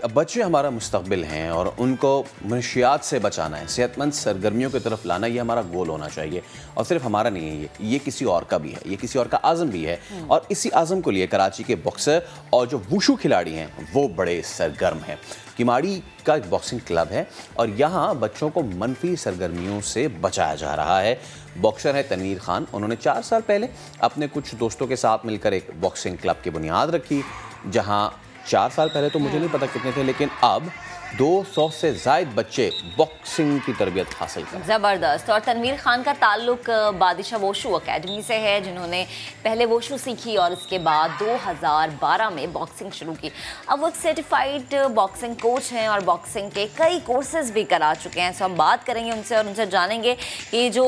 बच्चे हमारा मुस्तकबिल हैं और उनको मनशियात से बचाना है, सेहतमंद सरगर्मियों की तरफ लाना, ये हमारा गोल होना चाहिए। और सिर्फ हमारा नहीं है, ये किसी और का भी है, ये किसी और का आज़म भी है। और इसी आज़म को लिए कराची के बॉक्सर और जो वुशु खिलाड़ी हैं वो बड़े सरगर्म हैं। किमाड़ी का एक बॉक्सिंग क्लब है और यहाँ बच्चों को मनफी सरगर्मियों से बचाया जा रहा है। बॉक्सर है तनवीर खान, उन्होंने 4 साल पहले अपने कुछ दोस्तों के साथ मिलकर एक बॉक्सिंग क्लब की बुनियाद रखी, जहाँ 4 साल पहले तो मुझे नहीं पता कितने थे, लेकिन अब 200 से ज़ायद बच्चे बॉक्सिंग की तरबियत हासिल करें। ज़बरदस्त। और तनवीर खान का ताल्लुक बादिशाह वोशु अकेडमी से है, जिन्होंने पहले वोशु सीखी और इसके बाद 2012 में बॉक्सिंग शुरू की। अब वो एक सर्टिफाइड बॉक्सिंग कोच हैं और बॉक्सिंग के कई कोर्सेज भी करा चुके हैं। सो हम बात करेंगे उनसे और उनसे जानेंगे कि जो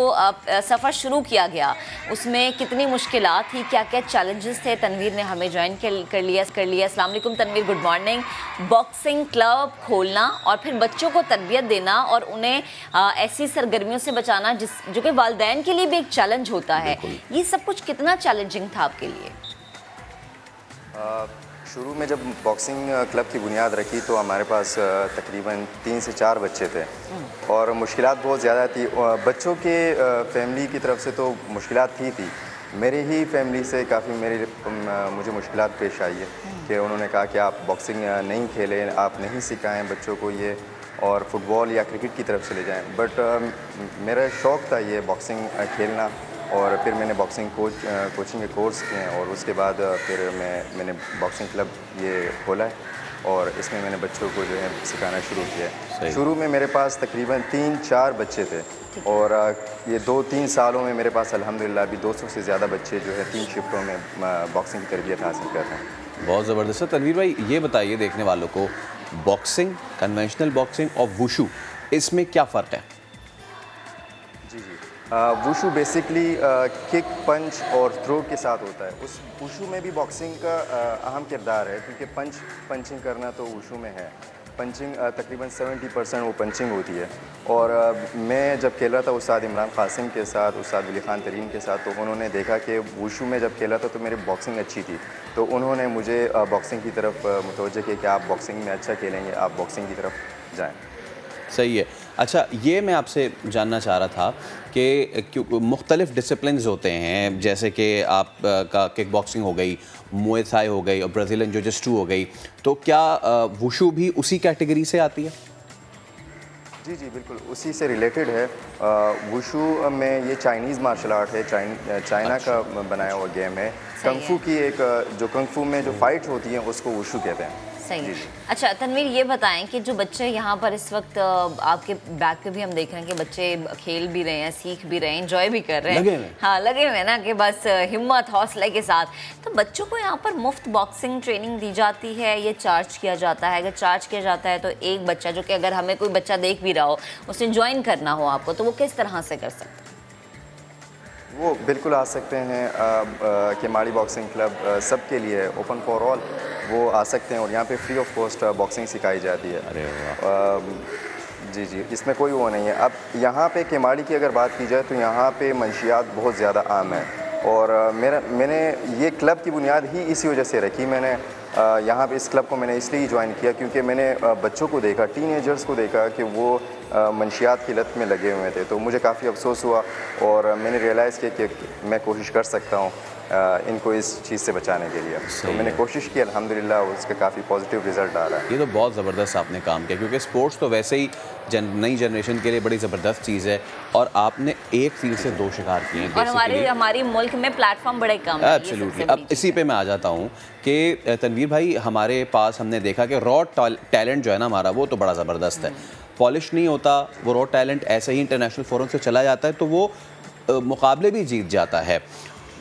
सफ़र शुरू किया गया उसमें कितनी मुश्किलात थी, क्या क्या चैलेंजेस थे। तनवीर ने हमें ज्वाइन कर लिया। अस्सलाम वालेकुम Tanveer, good morning. Boxing club खोलना और फिर बच्चों को तरबियत देना और उन्हें ऐसी सरगर्मियों से बचाना जो कि वालिदैन के लिए भी एक चैलेंज होता है, ये सब कुछ कितना चैलेंजिंग था आपके लिए? शुरू में जब बॉक्सिंग क्लब की बुनियाद रखी तो हमारे पास तकरीबन 3 से 4 बच्चे थे और मुश्किलात बहुत ज़्यादा थी। बच्चों के फैमिली की तरफ से तो मुश्किलात थी। मेरी ही फैमिली से काफ़ी मुझे मुश्किलात पेश आई है कि उन्होंने कहा कि आप बॉक्सिंग नहीं खेलें, आप नहीं सिखाएं बच्चों को ये, और फुटबॉल या क्रिकेट की तरफ चले जाएं। बट मेरा शौक़ था ये बॉक्सिंग खेलना और फिर मैंने बॉक्सिंग कोचिंग के कोर्स किए और उसके बाद फिर मैंने बॉक्सिंग क्लब ये खोला है और इसमें मैंने बच्चों को जो है सिखाना शुरू किया। शुरू में मेरे पास तकरीबन 3-4 बच्चे थे और ये 2-3 सालों में मेरे पास अल्हम्दुलिल्लाह अभी 200 से ज़्यादा बच्चे जो है 3 शिफ्टों में बॉक्सिंग की तरबियत हासिल कर रहे हैं। बहुत ज़बरदस्त है। तनवीर भाई ये बताइए देखने वालों को, बॉक्सिंग, कन्वेंशनल बॉक्सिंग और वुशु, इसमें क्या फ़र्क है? जी वुशु बेसिकली किक, पंच और थ्रो के साथ होता है। उस वुशु में भी बॉक्सिंग का अहम किरदार है क्योंकि पंचिंग करना तो वुशु में है। पंचिंग तकरीबन 70% वो पंचिंग होती है। और मैं जब खेल रहा था उस्ताद इमरान कासिम के साथ, उस्ताद वली खान तरीन के साथ, तो उन्होंने देखा कि वुशु में जब खेला था तो मेरी बॉक्सिंग अच्छी थी, तो उन्होंने मुझे बॉक्सिंग की तरफ मुतवज्जह किया कि आप बॉक्सिंग में अच्छा खेलेंगे, आप बॉक्सिंग की तरफ जाएँ। सही है। अच्छा, ये मैं आपसे जानना चाह रहा था कि मुख्तलिफ़ डिसिप्लिन्स होते हैं, जैसे कि आप का किक बॉक्सिंग हो गई, मुए थाई हो गई और ब्राज़ीलियन जिu-जित्सु हो गई, तो क्या वुशु भी उसी कैटेगरी से आती है? जी बिल्कुल उसी से रिलेटेड है। वुशु में ये चाइनीज़ मार्शल आर्ट है, चाइना का बनाया हुआ गेम है। कंगफू की जो कंगफू में जो फाइट होती हैं उसको वुशु कहते हैं। सही। अच्छा तनवीर, ये बताएं कि जो बच्चे यहाँ पर इस वक्त आपके बैक पे भी हम देख रहे हैं कि बच्चे खेल भी रहे हैं, सीख भी रहे हैं, एंजॉय भी कर रहे हैं, हाँ लगे हुए ना कि बस हिम्मत हौसले के साथ। तो बच्चों को यहाँ पर मुफ्त बॉक्सिंग ट्रेनिंग दी जाती है, ये चार्ज किया जाता है? अगर चार्ज किया जाता है तो एक बच्चा, जो कि अगर हमें कोई बच्चा देख भी रहा हो, उसे ज्वाइन करना हो आपको, तो वो किस तरह से कर सकते हैं? वो बिल्कुल आ सकते हैं। किमाड़ी बॉक्सिंग क्लब सबके लिए ओपन फॉर ऑल, वो आ सकते हैं और यहाँ पे फ्री ऑफ कॉस्ट बॉक्सिंग सिखाई जाती है। अरे वाह। जी इसमें कोई वो नहीं है। अब यहाँ पे किमाड़ी की अगर बात की जाए तो यहाँ पे मंशियात बहुत ज़्यादा आम है और मैंने ये क्लब की बुनियाद ही इसी वजह से रखी। मैंने यहाँ पे इस क्लब को मैंने इसलिए ज्वाइन किया क्योंकि मैंने बच्चों को देखा, टीनेजर्स को देखा कि वो मंशियात की लत में लगे हुए थे, तो मुझे काफ़ी अफसोस हुआ और मैंने रियलाइज़ किया कि मैं कोशिश कर सकता हूँ इनको इस चीज़ से बचाने के लिए। तो मैंने कोशिश की, अल्हम्दुलिल्लाह उसका काफ़ी पॉजिटिव रिजल्ट आ रहा है। ये तो बहुत ज़बरदस्त आपने काम किया, क्योंकि स्पोर्ट्स तो वैसे ही नई जनरेशन के लिए बड़ी ज़बरदस्त चीज़ है और आपने एक तीर से 2 शिकार किए हैं। और हमारी मुल्क में प्लेटफॉर्म बड़े कम हैं। एब्सोल्युटली। अब इसी पे मैं आ जाता हूँ कि तनवीर भाई, हमारे पास हमने देखा कि रॉ टैलेंट जो है ना हमारा, वो तो बड़ा ज़बरदस्त है। पॉलिश नहीं होता, वो रॉ टैलेंट ऐसे ही इंटरनेशनल फोरम से चला जाता है तो वो मुकाबले भी जीत जाता है।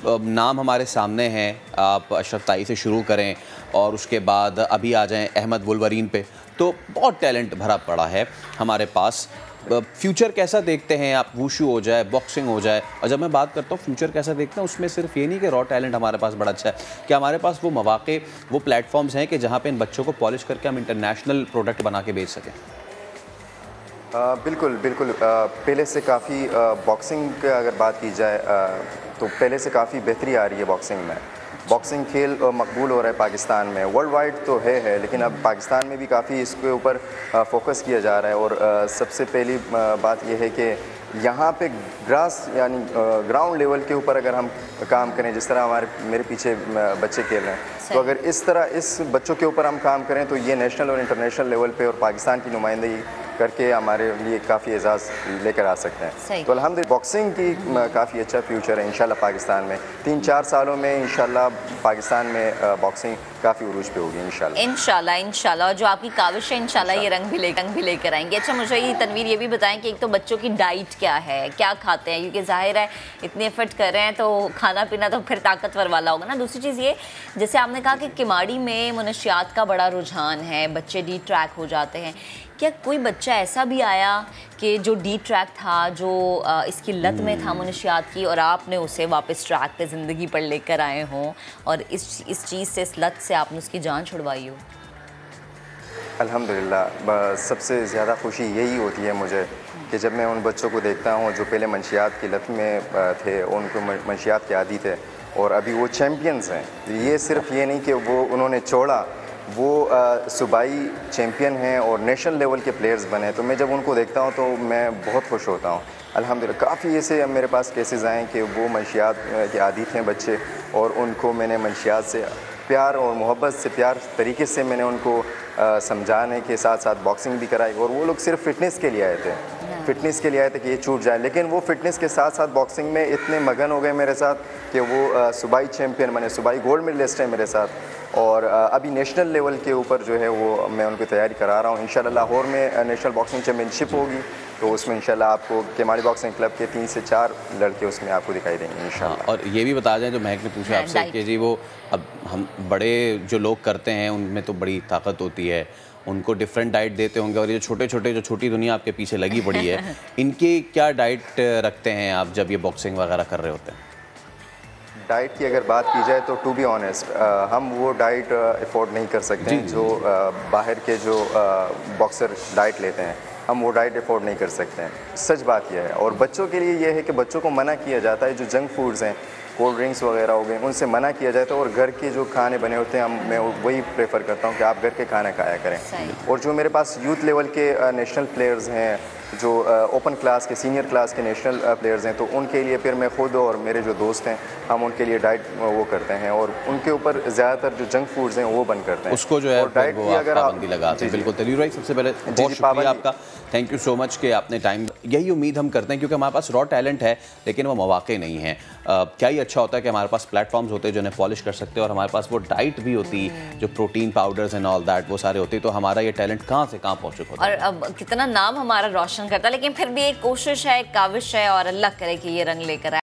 नाम हमारे सामने हैं, आप अशरफ ताई से शुरू करें और उसके बाद अभी आ जाएं अहमद वुल्वरीन पे, तो बहुत टैलेंट भरा पड़ा है हमारे पास। फ्यूचर कैसा देखते हैं आप? वुशु हो जाए, बॉक्सिंग हो जाए, और जब मैं बात करता हूँ फ्यूचर कैसा देखते हैं, उसमें सिर्फ ये नहीं कि रॉ टैलेंट हमारे पास बड़ा अच्छा है, कि हमारे पास वो मौके, वो प्लेटफॉर्म्स हैं कि जहाँ पे इन बच्चों को पॉलिश करके हम इंटरनेशनल प्रोडक्ट बना के बेच सकें। बिल्कुल पहले से काफ़ी बॉक्सिंग की अगर बात की जाए तो पहले से काफ़ी बेहतरी आ रही है बॉक्सिंग में। बॉक्सिंग खेल मकबूल हो रहा है पाकिस्तान में, वर्ल्ड वाइड तो है, लेकिन अब पाकिस्तान में भी काफ़ी इसके ऊपर फोकस किया जा रहा है। और सबसे पहली बात यह है कि यहाँ पे ग्रास यानी ग्राउंड लेवल के ऊपर अगर हम काम करें, जिस तरह मेरे पीछे बच्चे खेल रहे हैं, तो अगर इस तरह इस बच्चों के ऊपर हम काम करें तो ये नेशनल और इंटरनेशनल लेवल पे और पाकिस्तान की नुमाइंदगी करके हमारे लिए काफ़ी एजाज़ लेकर आ सकते हैं। तो अल्हम्दुलिल्लाह बॉक्सिंग की काफ़ी अच्छा फ्यूचर है इंशाल्लाह पाकिस्तान में। 3-4 सालों में इंशाल्लाह पाकिस्तान में बॉक्सिंग काफ़ी उरूज पे होगी इंशाल्लाह। और जो आपकी काविश है इंशाल्लाह ये रंग भी लेकर आएंगे। अच्छा, मुझे ये तनवीर ये भी बताएं कि एक तो बच्चों की डाइट क्या है, क्या खाते हैं, क्योंकि जाहिर है इतने एफर्ट कर रहे हैं तो खाना पीना तो फिर ताकतवर वाला होगा ना। दूसरी चीज़ ये, जैसे आपने कहा कि किमाड़ी में मुनशियात का बड़ा रुझान है, बच्चे डी ट्रैक हो जाते हैं, क्या कोई बच्चा ऐसा भी आया कि जो डी ट्रैक था, जो इसकी लत में था मुनशियात की, और आपने उसे वापस ट्रैक पे ज़िंदगी पर लेकर आए हों और इस चीज़ से, इस लत से आपने उसकी जान छुड़वाई हो? अल्हम्दुलिल्लाह, सबसे ज़्यादा खुशी यही होती है मुझे कि जब मैं उन बच्चों को देखता हूँ जो पहले मंशियात की लत में थे, उनको मंशियात के आदी थे और अभी वो चैम्पियंस हैं। ये सिर्फ ये नहीं कि वो उन्होंने छोड़ा, वो सूबाई चैम्पियन हैं और नेशनल लेवल के प्लेयर्स बने। तो मैं जब उनको देखता हूँ तो मैं बहुत खुश होता हूँ। अल्हम्दुलिल्लाह काफ़ी ऐसे मेरे पास केसेस आए कि वो मंशियात के आदी थे बच्चे, और उनको मैंने मंशियात से प्यार और मोहब्बत से, प्यार तरीके से मैंने उनको समझाने के साथ साथ बॉक्सिंग भी कराई। और वो लोग सिर्फ फ़िटनेस के लिए आए थे, फ़िटनेस के लिए आए थे कि ये छूट जाए, लेकिन वो फ़िटनेस के साथ साथ बॉक्सिंग में इतने मगन हो गए मेरे साथ कि वो सूबाई चैम्पियन बने, सूबाई गोल्ड मेडलिस्ट है मेरे साथ। और अभी नेशनल लेवल के ऊपर जो है वो मैं उनकी तैयारी करा रहा हूँ। इंशाल्लाह लाहौर में नेशनल बॉक्सिंग चैम्पियनशिप होगी, तो उसमें इंशाल्लाह आपको केमाड़ी बॉक्सिंग क्लब के 3 से 4 लड़के उसमें आपको दिखाई देंगे इंशाल्लाह। और ये भी बता दें, जो महक ने पूछा आपसे कि जी वो अब हम बड़े जो लोग करते हैं उनमें तो बड़ी ताकत होती है, उनको डिफरेंट डाइट देते होंगे, और ये जो छोटी दुनिया आपके पीछे लगी पड़ी है इनकी क्या डाइट रखते हैं आप जब ये बॉक्सिंग वगैरह कर रहे होते हैं? डाइट की अगर बात की जाए तो टू बी ऑनेस्ट हम वो डाइट अफोर्ड नहीं कर सकते हैं जो बाहर के जो बॉक्सर डाइट लेते हैं, हम वो डाइट अफोर्ड नहीं कर सकते हैं। सच बात यह है। और बच्चों के लिए यह है कि बच्चों को मना किया जाता है, जो जंक फूड्स हैं, कोल्ड ड्रिंक्स वगैरह हो गए, उनसे मना किया जाता है, और घर के जो खाने बने होते हैं मैं वही प्रेफर करता हूँ कि आप घर के खाना खाया करें। और जो मेरे पास यूथ लेवल के नेशनल प्लेयर्स हैं, जो ओपन क्लास के, सीनियर क्लास के नेशनल प्लेयर्स हैं, तो उनके लिए फिर मैं खुद और मेरे जो दोस्त हैं हम उनके लिए डाइट वो करते हैं, और उनके ऊपर ज़्यादातर जो जंक फूड्स हैं वो बंद करते हैं, उसको जो है डाइट की अगर पाबंदी लगाते हैं। बिल्कुल तनवीर भाई, सबसे पहले बहुत शुक्रिया आपका, थैंक यू सो मच कि आपने टाइम, यही उम्मीद हम करते हैं क्योंकि हमारे पास रॉ टैलेंट है लेकिन वो मौके नहीं है। क्या ही अच्छा होता है कि हमारे पास प्लेटफॉर्म्स होते हैं जो उन्हें पॉलिश कर सकते हैं, और हमारे पास वो डाइट भी होती, जो protein powders and all that वो सारे होते, तो हमारा ये टैलेंट कहाँ से कहाँ पहुँच चुका और अब कितना नाम हमारा रोशन करता है, लेकिन फिर भी एक कोशिश है, एक काविश है, और अल्लाह करे कि ये रंग लेकर आए।